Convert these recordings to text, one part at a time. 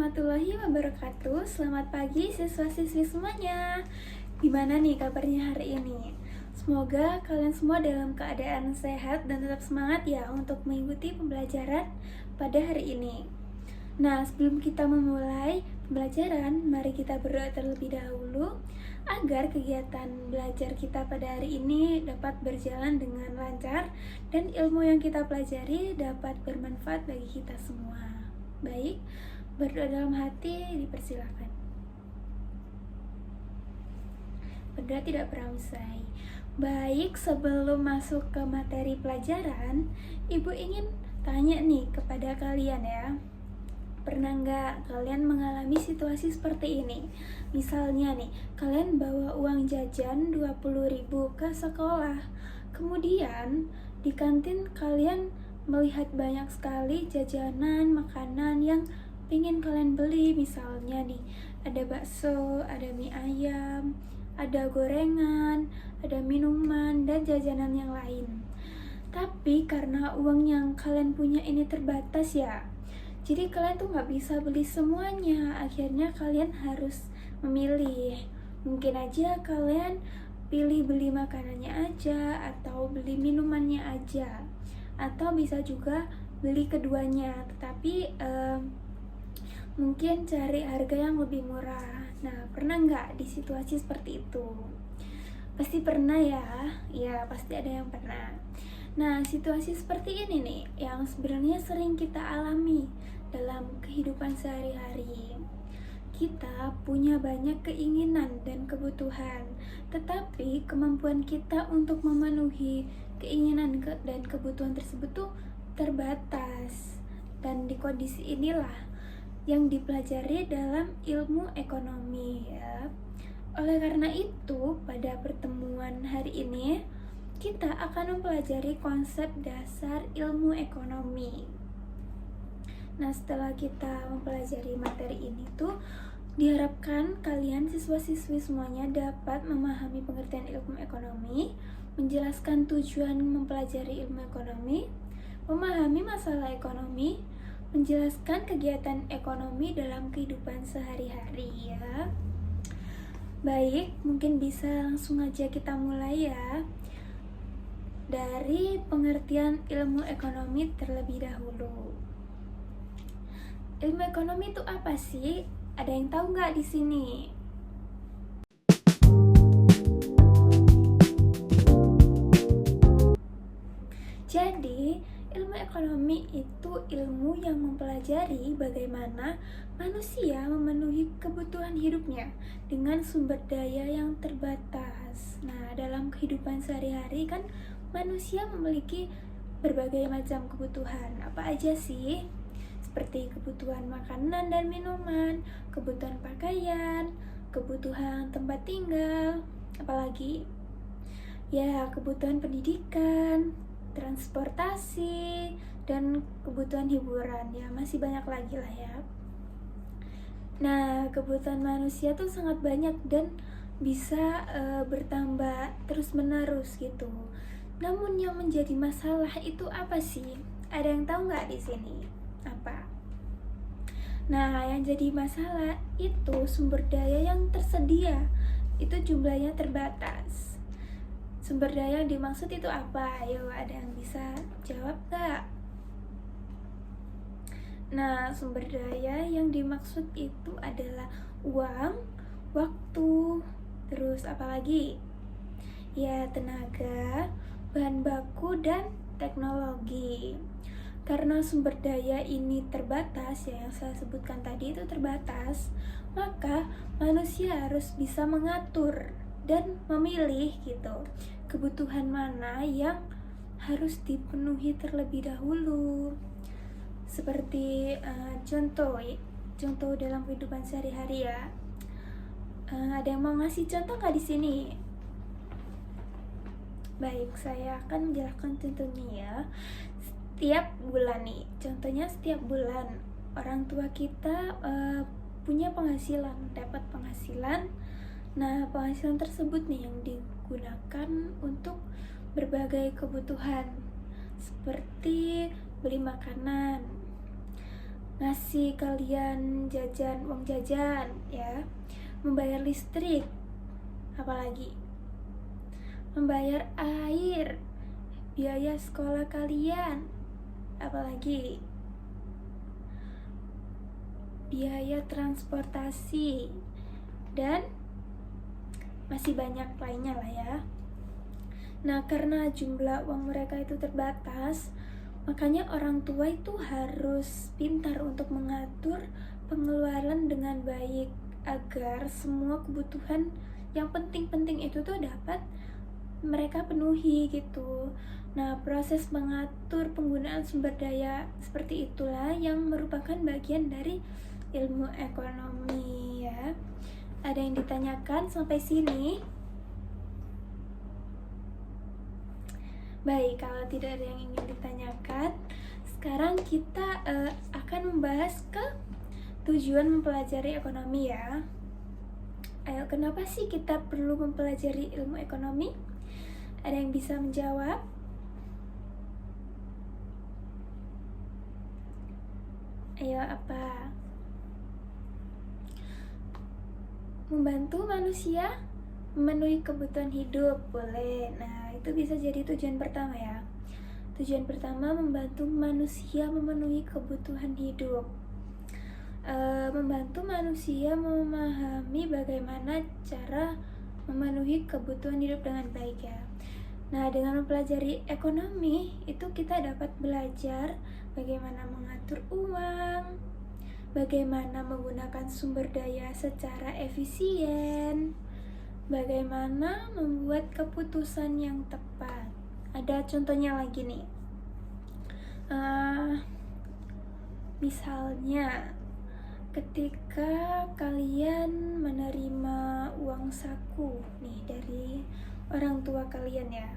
warahmatullahi wabarakatuh. Selamat pagi siswa-siswi semuanya. Gimana nih kabarnya hari ini? Semoga kalian semua dalam keadaan sehat dan tetap semangat ya untuk mengikuti pembelajaran pada hari ini. Nah, sebelum kita memulai pembelajaran, mari kita berdoa terlebih dahulu agar kegiatan belajar kita pada hari ini dapat berjalan dengan lancar dan ilmu yang kita pelajari dapat bermanfaat bagi kita semua. Baik, berdoa dalam hati dipersilakan. Berdoa tidak pernah usai. Baik, sebelum masuk ke materi pelajaran, Ibu ingin tanya nih kepada kalian ya. Pernah nggak kalian mengalami situasi seperti ini? Misalnya nih, kalian bawa uang jajan 20.000 ke sekolah. Kemudian di kantin kalian melihat banyak sekali jajanan, makanan yang pengen kalian beli. Misalnya nih, ada bakso, ada mie ayam, ada gorengan, ada minuman, dan jajanan yang lain. Tapi karena uang yang kalian punya ini terbatas ya, jadi kalian tuh nggak bisa beli semuanya. Akhirnya kalian harus memilih. Mungkin aja kalian pilih beli makanannya aja, atau beli minumannya aja, atau bisa juga beli keduanya, tetapi mungkin cari harga yang lebih murah. Nah, pernah nggak di situasi seperti itu? Pasti pernah ya, pasti ada yang pernah. Nah, situasi seperti ini nih yang sebenarnya sering kita alami dalam kehidupan sehari-hari. Kita punya banyak keinginan dan kebutuhan, tetapi kemampuan kita untuk memenuhi keinginan dan kebutuhan tersebut tuh terbatas. Dan di kondisi inilah yang dipelajari dalam ilmu ekonomi ya. Oleh karena itu, pada pertemuan hari ini kita akan mempelajari konsep dasar ilmu ekonomi. Nah, setelah kita mempelajari materi ini tuh, diharapkan kalian siswa-siswi semuanya dapat memahami pengertian ilmu ekonomi, menjelaskan tujuan mempelajari ilmu ekonomi, memahami masalah ekonomi, menjelaskan kegiatan ekonomi dalam kehidupan sehari-hari ya. Baik, mungkin bisa langsung aja kita mulai ya. Dari pengertian ilmu ekonomi terlebih dahulu. Ilmu ekonomi itu apa sih? Ada yang tahu nggak di sini? Jadi, ilmu ekonomi itu ilmu yang mempelajari bagaimana manusia memenuhi kebutuhan hidupnya dengan sumber daya yang terbatas. Nah, dalam kehidupan sehari-hari kan manusia memiliki berbagai macam kebutuhan. Apa aja sih? Seperti kebutuhan makanan dan minuman, kebutuhan pakaian, kebutuhan tempat tinggal, apalagi ya kebutuhan pendidikan, transportasi, dan kebutuhan hiburan ya, masih banyak lagi lah ya. Nah, kebutuhan manusia tuh sangat banyak dan bisa bertambah terus-menerus gitu. Namun yang menjadi masalah itu apa sih? Ada yang tahu nggak di sini? Apa? Nah, yang jadi masalah itu sumber daya yang tersedia itu jumlahnya terbatas. Sumber daya yang dimaksud itu apa? Ayo, ada yang bisa jawab nggak? Nah, sumber daya yang dimaksud itu adalah uang, waktu, terus apa lagi? Ya, tenaga, bahan baku, dan teknologi. Karena sumber daya ini terbatas, ya yang saya sebutkan tadi itu terbatas, maka manusia harus bisa mengatur dan memilih gitu kebutuhan mana yang harus dipenuhi terlebih dahulu. Seperti contoh dalam kehidupan sehari-hari ya. Ada yang mau ngasih contoh nggak di sini? Baik, saya akan menjelaskan contohnya ya. Setiap bulan nih, contohnya setiap bulan orang tua kita punya penghasilan, dapat penghasilan. Nah, penghasilan tersebut nih yang digunakan untuk berbagai kebutuhan seperti beli makanan, ngasih kalian jajan, uang jajan ya, membayar listrik, apalagi membayar air, biaya sekolah kalian, apalagi biaya transportasi, dan masih banyak lainnya lah ya. Nah, karena jumlah uang mereka itu terbatas, makanya orang tua itu harus pintar untuk mengatur pengeluaran dengan baik agar semua kebutuhan yang penting-penting itu tuh dapat mereka penuhi gitu. Nah, proses mengatur penggunaan sumber daya seperti itulah yang merupakan bagian dari ilmu ekonomi ya. Ada yang ditanyakan sampai sini? Baik, kalau tidak ada yang ingin ditanyakan, sekarang kita akan membahas ke tujuan mempelajari ekonomi ya. Ayo, kenapa sih kita perlu mempelajari ilmu ekonomi? Ada yang bisa menjawab? Ayo, apa? Membantu manusia memenuhi kebutuhan hidup, boleh. Nah, itu bisa jadi tujuan pertama ya. Tujuan pertama, membantu manusia memenuhi kebutuhan hidup. Membantu manusia memahami bagaimana cara memenuhi kebutuhan hidup dengan baik ya. Nah, dengan mempelajari ekonomi itu kita dapat belajar bagaimana mengatur uang, bagaimana menggunakan sumber daya secara efisien, bagaimana membuat keputusan yang tepat. Ada contohnya lagi nih. Misalnya, ketika kalian menerima uang saku nih dari orang tua kalian ya.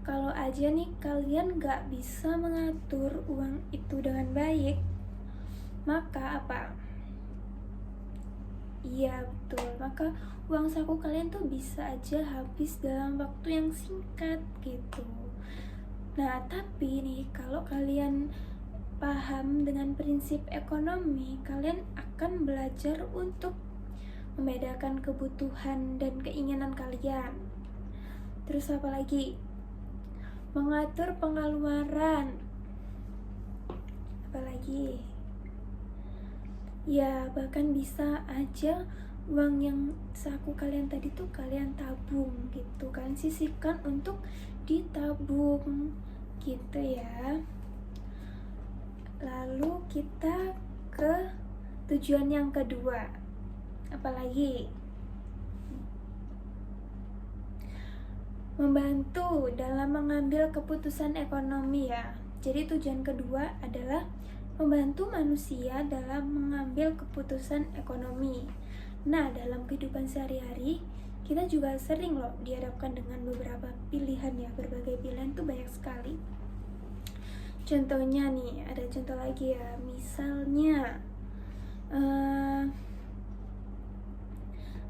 Kalau aja nih kalian gak bisa mengatur uang itu dengan baik, maka apa? Iya betul, maka uang saku kalian tuh bisa aja habis dalam waktu yang singkat gitu. Nah, tapi nih kalau kalian paham dengan prinsip ekonomi, kalian akan belajar untuk membedakan kebutuhan dan keinginan kalian. Terus apa lagi? Mengatur pengeluaran. Apalagi? Ya, bahkan bisa aja uang yang saku kalian tadi tuh kalian tabung gitu. Kalian sisihkan untuk ditabung gitu ya. Lalu kita ke tujuan yang kedua. Apalagi? Membantu dalam mengambil keputusan ekonomi ya. Jadi tujuan kedua adalah membantu manusia dalam mengambil keputusan ekonomi. Nah, dalam kehidupan sehari-hari kita juga sering loh dihadapkan dengan beberapa pilihan ya. Berbagai pilihan tuh banyak sekali. Contohnya nih, ada contoh lagi ya.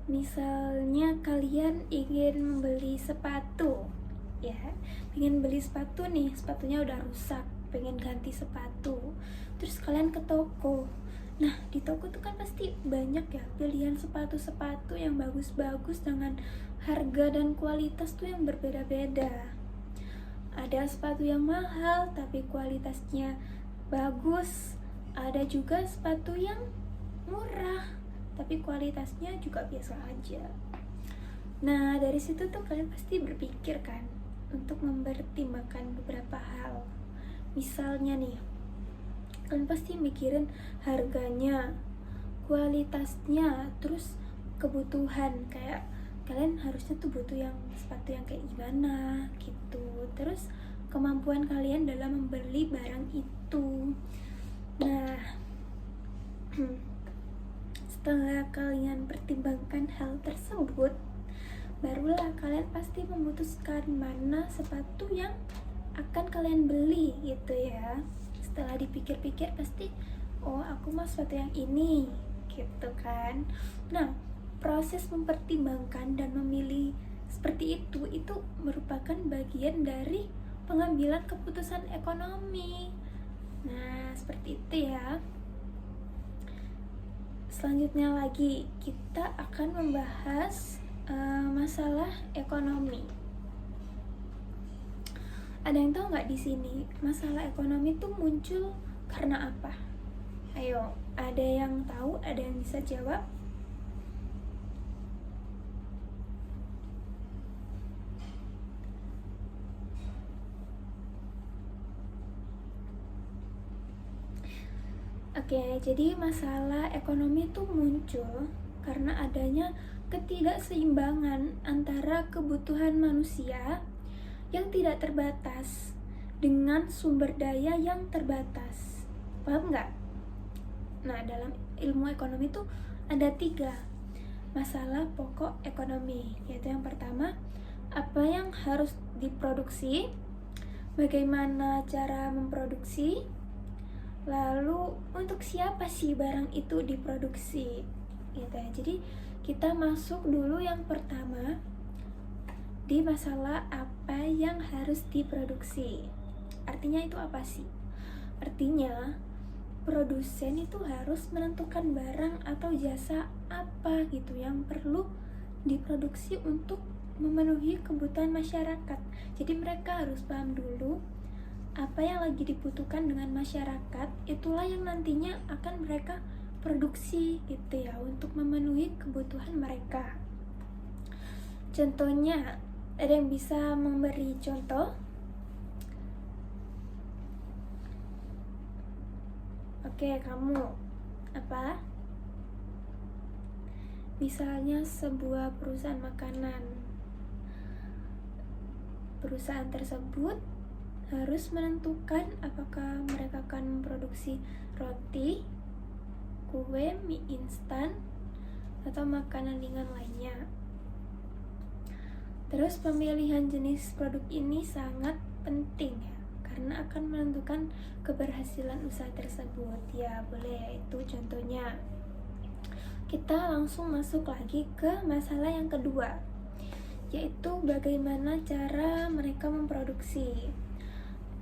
Misalnya kalian ingin membeli sepatu ya, pengen beli sepatu nih, sepatunya udah rusak, pengen ganti sepatu, terus kalian ke toko. Nah, di toko tuh kan pasti banyak ya pilihan sepatu-sepatu yang bagus-bagus dengan harga dan kualitas tuh yang berbeda-beda. Ada sepatu yang mahal tapi kualitasnya bagus, ada juga sepatu yang murah tapi kualitasnya juga biasa aja. Nah, dari situ tuh kalian pasti berpikir kan untuk mempertimbangkan beberapa hal. Misalnya nih, kalian pasti mikirin harganya, kualitasnya, terus kebutuhan, kayak kalian harusnya tuh butuh yang sepatu yang kayak gimana gitu. Terus kemampuan kalian dalam membeli barang itu. Nah, setelah kalian pertimbangkan hal tersebut, barulah kalian pasti memutuskan mana sepatu yang akan kalian beli gitu ya. Setelah dipikir-pikir pasti, oh aku mau sepatu yang ini gitu kan. Nah, proses mempertimbangkan dan memilih seperti itu merupakan bagian dari pengambilan keputusan ekonomi. Nah, seperti itu ya. Selanjutnya lagi kita akan membahas masalah ekonomi. Ada yang tahu nggak di sini masalah ekonomi itu muncul karena apa? Ayo, ada yang tahu? Ada yang bisa jawab? Oke, jadi masalah ekonomi itu muncul karena adanya ketidakseimbangan antara kebutuhan manusia yang tidak terbatas dengan sumber daya yang terbatas. Paham nggak? Nah, dalam ilmu ekonomi itu ada 3 masalah pokok ekonomi, yaitu yang pertama, apa yang harus diproduksi, bagaimana cara memproduksi, lalu untuk siapa sih barang itu diproduksi, gitu ya. Jadi kita masuk dulu yang pertama di masalah apa yang harus diproduksi. Artinya itu apa sih? Artinya produsen itu harus menentukan barang atau jasa apa gitu yang perlu diproduksi untuk memenuhi kebutuhan masyarakat. Jadi mereka harus paham dulu apa yang lagi dibutuhkan dengan masyarakat, itulah yang nantinya akan mereka produksi gitu ya, untuk memenuhi kebutuhan mereka. Contohnya, ada yang bisa memberi contoh? Oke, kamu apa? Misalnya sebuah perusahaan makanan. Perusahaan tersebut harus menentukan apakah mereka akan memproduksi roti, kue, mie instan, atau makanan ringan lainnya. Terus pemilihan jenis produk ini sangat penting ya, karena akan menentukan keberhasilan usaha tersebut. Ya, boleh, itu contohnya. Kita langsung masuk lagi ke masalah yang kedua, yaitu bagaimana cara mereka memproduksi.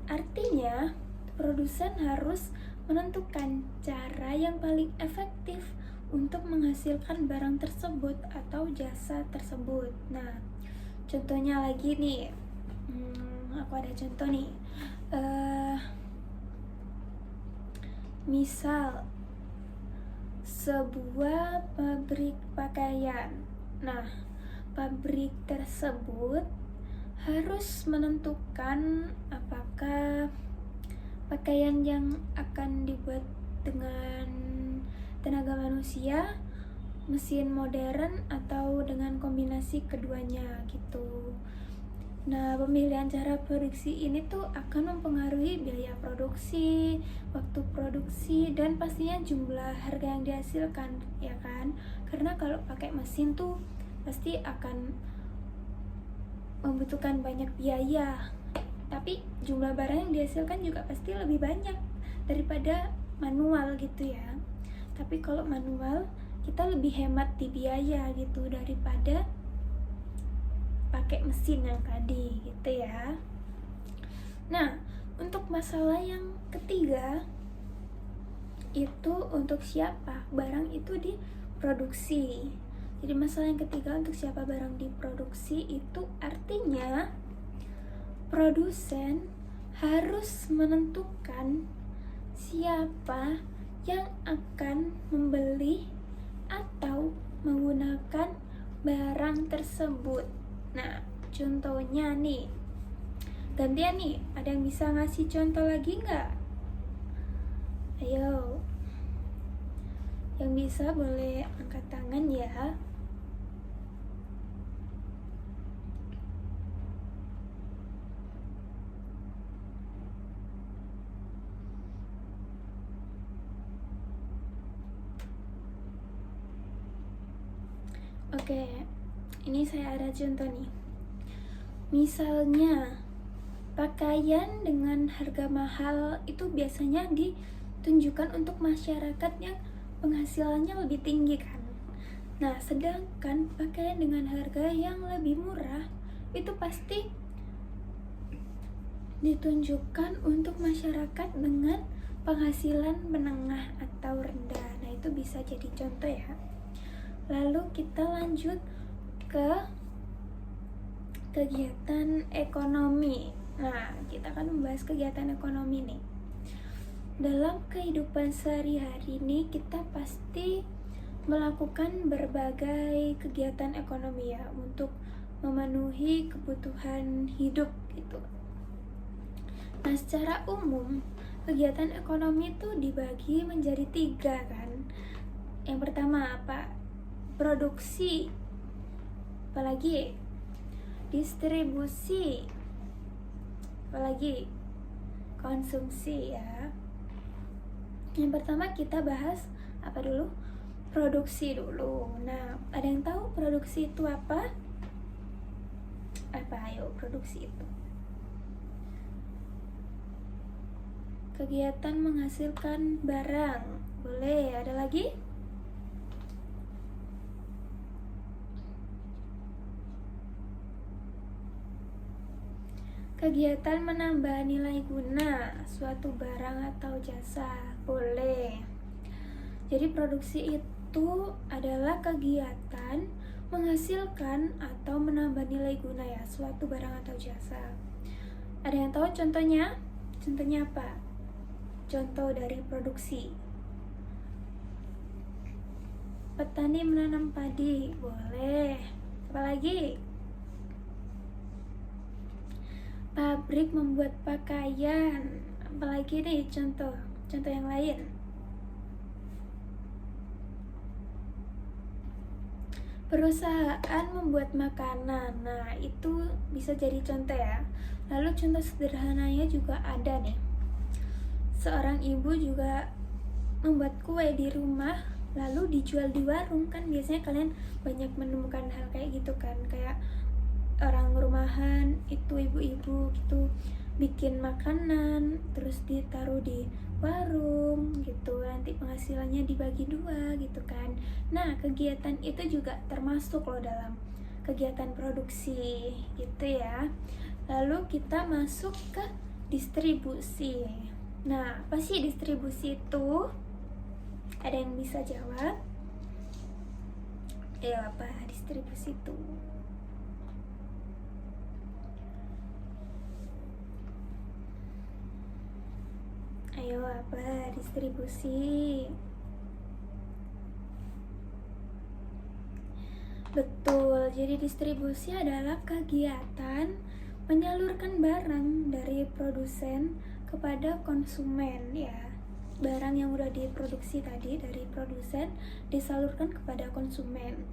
Artinya, produsen harus menentukan cara yang paling efektif untuk menghasilkan barang tersebut atau jasa tersebut. Nah, contohnya lagi nih, aku ada contoh nih. Misal, sebuah pabrik pakaian. Nah, pabrik tersebut harus menentukan apakah pakaian yang akan dibuat dengan tenaga manusia, mesin modern, atau dengan kombinasi keduanya gitu. Nah, pemilihan cara produksi ini tuh akan mempengaruhi biaya produksi, waktu produksi, dan pastinya jumlah harga yang dihasilkan, ya kan? Karena kalau pakai mesin tuh pasti akan membutuhkan banyak biaya, tapi jumlah barang yang dihasilkan juga pasti lebih banyak daripada manual gitu ya. Tapi kalau manual kita lebih hemat di biaya gitu daripada pakai mesin yang tadi gitu ya. Nah, untuk masalah yang ketiga itu untuk siapa barang itu diproduksi. Jadi masalah yang ketiga untuk siapa barang diproduksi itu artinya produsen harus menentukan siapa yang akan membeli atau menggunakan barang tersebut. Nah, contohnya nih, gantian nih, ada yang bisa ngasih contoh lagi nggak? Ayo, yang bisa boleh angkat tangan ya. Oke, ini saya ada contoh nih. Misalnya, pakaian dengan harga mahal itu biasanya ditunjukkan untuk masyarakat yang penghasilannya lebih tinggi kan. Nah, sedangkan pakaian dengan harga yang lebih murah itu pasti ditunjukkan untuk masyarakat dengan penghasilan menengah atau rendah. Nah, itu bisa jadi contoh ya. Lalu kita lanjut ke kegiatan ekonomi. Nah, kita akan membahas kegiatan ekonomi nih. Dalam kehidupan sehari-hari ini kita pasti melakukan berbagai kegiatan ekonomi ya untuk memenuhi kebutuhan hidup gitu. Nah, secara umum kegiatan ekonomi itu dibagi menjadi 3 kan. Yang pertama apa? Produksi. Apalagi? Distribusi. Apalagi? Konsumsi ya. Yang pertama kita bahas apa dulu? Produksi dulu. Nah, ada yang tahu produksi itu apa? Apa ayo produksi itu? Kegiatan menghasilkan barang. Boleh, ada lagi? Kegiatan menambah nilai guna suatu barang atau jasa. Boleh. Jadi produksi itu adalah kegiatan menghasilkan atau menambah nilai guna ya suatu barang atau jasa. Ada yang tahu contohnya? Contohnya apa? Contoh dari produksi. Petani menanam padi. Boleh. Apalagi? Pabrik membuat pakaian. Apalagi nih contoh yang lain? Perusahaan membuat makanan. Nah, itu bisa jadi contoh ya. Lalu contoh sederhananya juga ada nih. Seorang ibu juga membuat kue di rumah lalu dijual di warung. Kan biasanya kalian banyak menemukan hal kayak gitu kan, kayak orang rumahan itu ibu-ibu gitu bikin makanan terus ditaruh di warung gitu, nanti penghasilannya dibagi 2 gitu kan. Nah, kegiatan itu juga termasuk loh dalam kegiatan produksi gitu ya. Lalu kita masuk ke distribusi. Nah, apa sih distribusi itu? Ada yang bisa jawab? Ayo, apa distribusi itu? Ayo, apa distribusi? Betul, jadi distribusi adalah kegiatan menyalurkan barang dari produsen kepada konsumen ya. Barang yang udah diproduksi tadi dari produsen disalurkan kepada konsumen.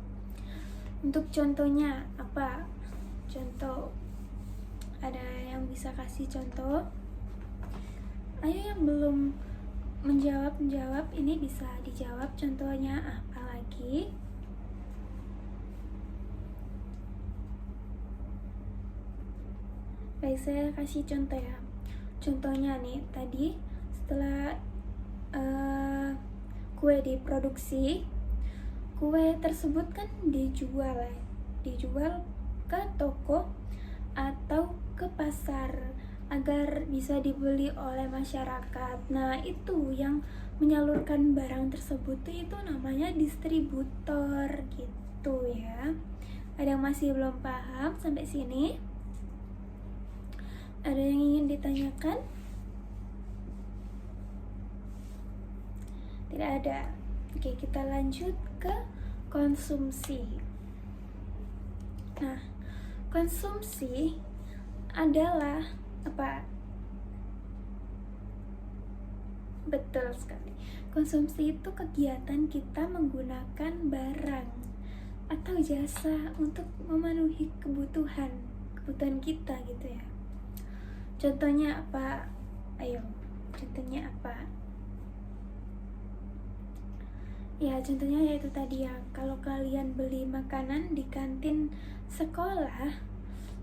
Untuk contohnya apa? Contoh, ada yang bisa kasih contoh? Ayo yang belum menjawab ini bisa dijawab. Contohnya apa lagi? Baik, saya kasih contoh ya. Contohnya nih, tadi setelah kue diproduksi, kue tersebut kan dijual ke toko atau ke pasar agar bisa dibeli oleh masyarakat. Nah, itu yang menyalurkan barang tersebut itu namanya distributor gitu ya. Ada yang masih belum paham sampai sini? Ada yang ingin ditanyakan? Tidak ada. Oke, kita lanjut ke konsumsi. Nah, konsumsi adalah apa? Betul sekali. Konsumsi itu kegiatan kita menggunakan barang atau jasa untuk memenuhi kebutuhan kita gitu ya. Contohnya apa? Ayo, contohnya apa? Ya, contohnya yaitu tadi ya, kalau kalian beli makanan di kantin sekolah,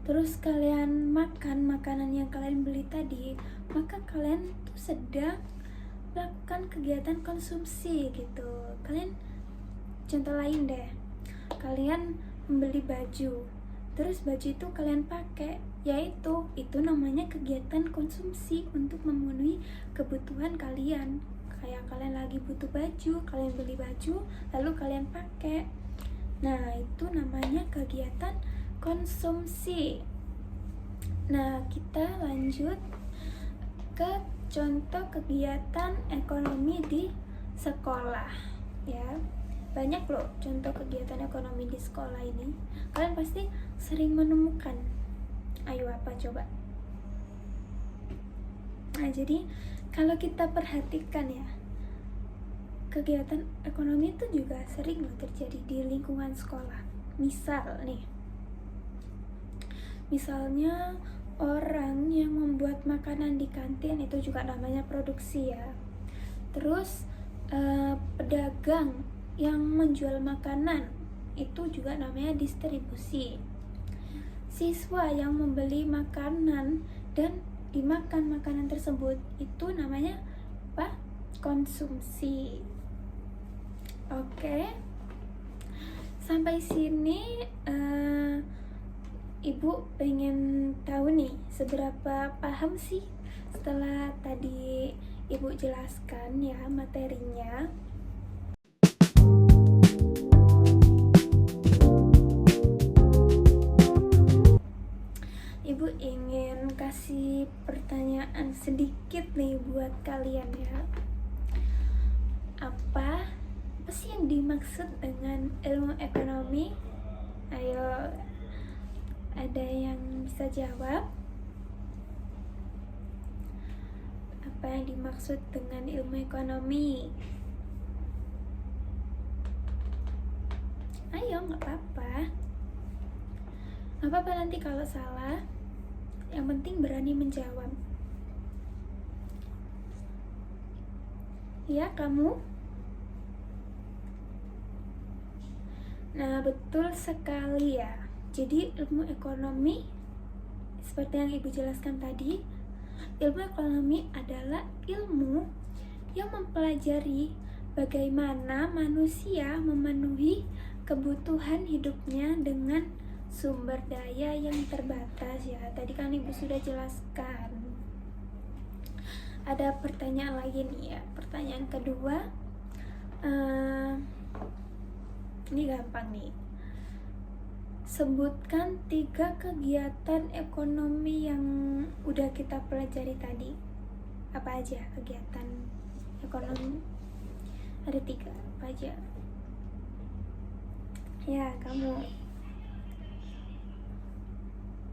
terus kalian makan makanan yang kalian beli tadi, maka kalian tuh sedang melakukan kegiatan konsumsi gitu. Kalian, contoh lain deh, kalian membeli baju, terus baju itu kalian pakai, yaitu itu namanya kegiatan konsumsi untuk memenuhi kebutuhan kalian. Kayak kalian lagi butuh baju, kalian beli baju lalu kalian pakai. Nah, itu namanya kegiatan konsumsi. Nah, kita lanjut ke contoh kegiatan ekonomi di sekolah ya. Banyak loh contoh kegiatan ekonomi di sekolah ini. Kalian pasti sering menemukan. Ayo, apa coba? Nah, jadi kalau kita perhatikan ya, kegiatan ekonomi itu juga sering loh terjadi di lingkungan sekolah. Misalnya orang yang membuat makanan di kantin, itu juga namanya produksi ya. Terus pedagang yang menjual makanan, itu juga namanya distribusi. Siswa yang membeli makanan dan dimakan makanan tersebut, itu namanya apa? Konsumsi. Oke. Sampai sini Ibu pengen tahu nih, seberapa paham sih setelah tadi Ibu jelaskan ya materinya. Ibu ingin kasih pertanyaan sedikit nih buat kalian ya. Apa sih yang dimaksud dengan ilmu ekonomi? Ayo, ada yang bisa jawab? Apa yang dimaksud dengan ilmu ekonomi? Ayo, nggak apa-apa. Nggak apa-apa nanti kalau salah. Yang penting berani menjawab. Ya, kamu? Nah, betul sekali ya. Jadi ilmu ekonomi, seperti yang Ibu jelaskan tadi, ilmu ekonomi adalah ilmu yang mempelajari bagaimana manusia memenuhi kebutuhan hidupnya dengan sumber daya yang terbatas ya. Tadi kan Ibu sudah jelaskan. Ada pertanyaan lagi nih ya. Pertanyaan kedua, ini gampang nih. Sebutkan 3 kegiatan ekonomi yang udah kita pelajari tadi. Apa aja kegiatan ekonomi? Ada 3, apa aja? Ya, kamu.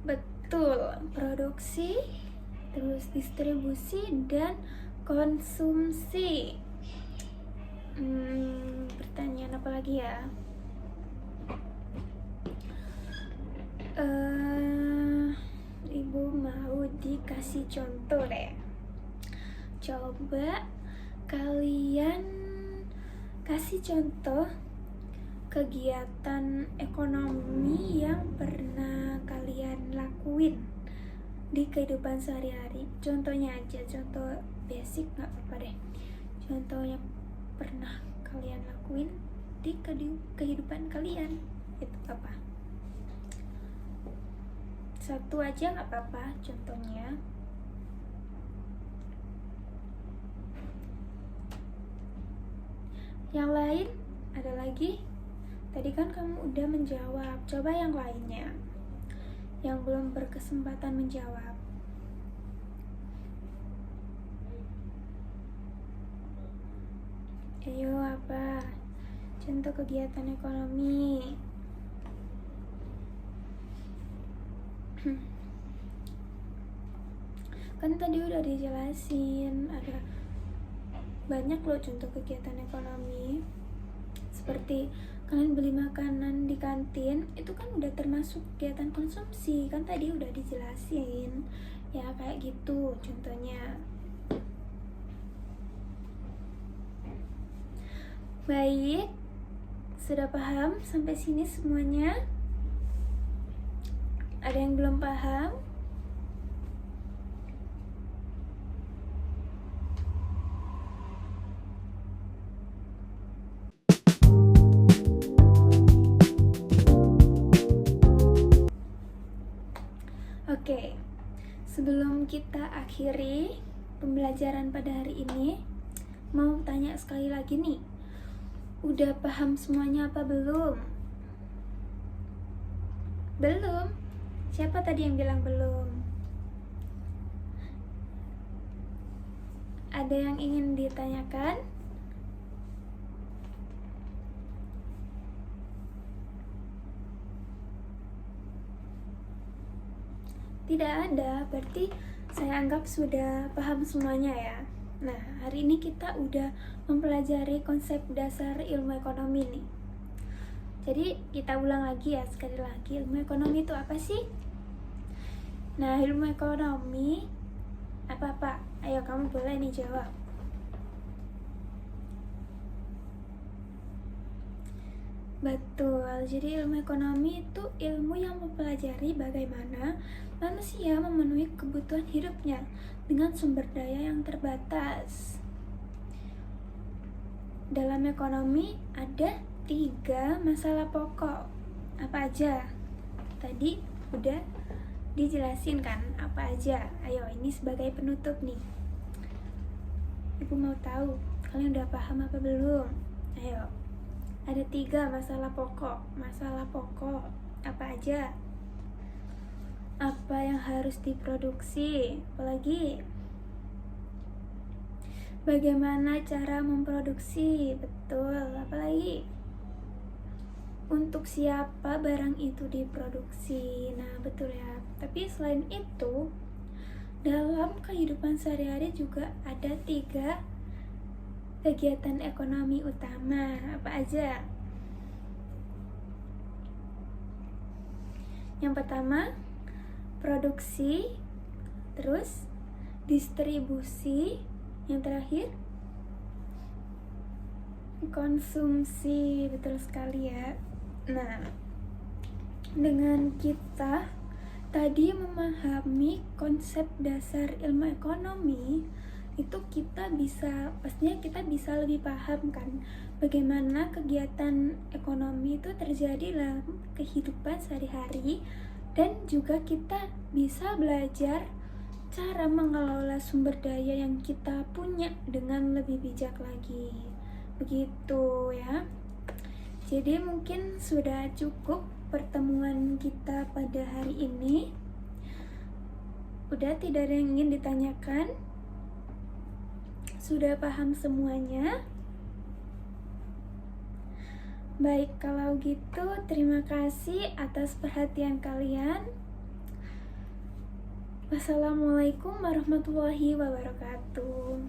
Betul, produksi, terus distribusi, dan konsumsi. Pertanyaan apa lagi ya? Ibu mau dikasih contoh deh. Coba kalian kasih contoh kegiatan ekonomi yang pernah kalian lakuin di kehidupan sehari-hari. Contohnya aja, contoh basic nggak apa-apa deh. Contoh yang pernah kalian lakuin di kehidupan kalian itu apa? Satu aja nggak apa-apa contohnya. Yang lain ada lagi? Tadi kan kamu udah menjawab. Coba yang lainnya, yang belum berkesempatan menjawab. Ayo, apa? Contoh kegiatan ekonomi. Kan tadi udah dijelasin, ada banyak loh contoh kegiatan ekonomi. Seperti kalian beli makanan di kantin, itu kan udah termasuk kegiatan konsumsi. Kan tadi udah dijelasin. Ya, kayak gitu contohnya. Baik, sudah paham sampai sini semuanya? Ada yang belum paham? sebelum kita akhiri pembelajaran pada hari ini, mau tanya sekali lagi nih, udah paham semuanya apa belum? Belum? Siapa tadi yang bilang belum? Ada yang ingin ditanyakan? Tidak ada, berarti saya anggap sudah paham semuanya ya. Nah, hari ini kita udah mempelajari konsep dasar ilmu ekonomi nih. Jadi kita ulang lagi ya, sekali lagi, ilmu ekonomi itu apa sih? Nah, ilmu ekonomi apa Pak? Ayo kamu boleh nih jawab. Betul, jadi ilmu ekonomi itu ilmu yang mempelajari bagaimana manusia memenuhi kebutuhan hidupnya dengan sumber daya yang terbatas. Dalam ekonomi ada 3 masalah pokok. Apa aja? Tadi udah dijelasin kan apa aja. Ayo, ini sebagai penutup nih. Ibu mau tahu kalian udah paham apa belum? Ayo. Ada 3 masalah pokok. Masalah pokok apa aja? Apa yang harus diproduksi? Apalagi bagaimana cara memproduksi? Betul. Apalagi untuk siapa barang itu diproduksi? Nah, betul ya. Tapi selain itu, dalam kehidupan sehari-hari juga ada 3 kegiatan ekonomi utama. Apa aja? Yang pertama, produksi, terus distribusi, yang terakhir konsumsi. Betul sekali ya. Nah, dengan kita tadi memahami konsep dasar ilmu ekonomi, itu pastinya kita bisa lebih paham kan bagaimana kegiatan ekonomi itu terjadi dalam kehidupan sehari-hari, dan juga kita bisa belajar cara mengelola sumber daya yang kita punya dengan lebih bijak lagi. Begitu ya. Jadi mungkin sudah cukup pertemuan kita pada hari ini. Udah tidak ada yang ingin ditanyakan? Sudah paham semuanya? Baik, kalau gitu terima kasih atas perhatian kalian. Wassalamualaikum warahmatullahi wabarakatuh.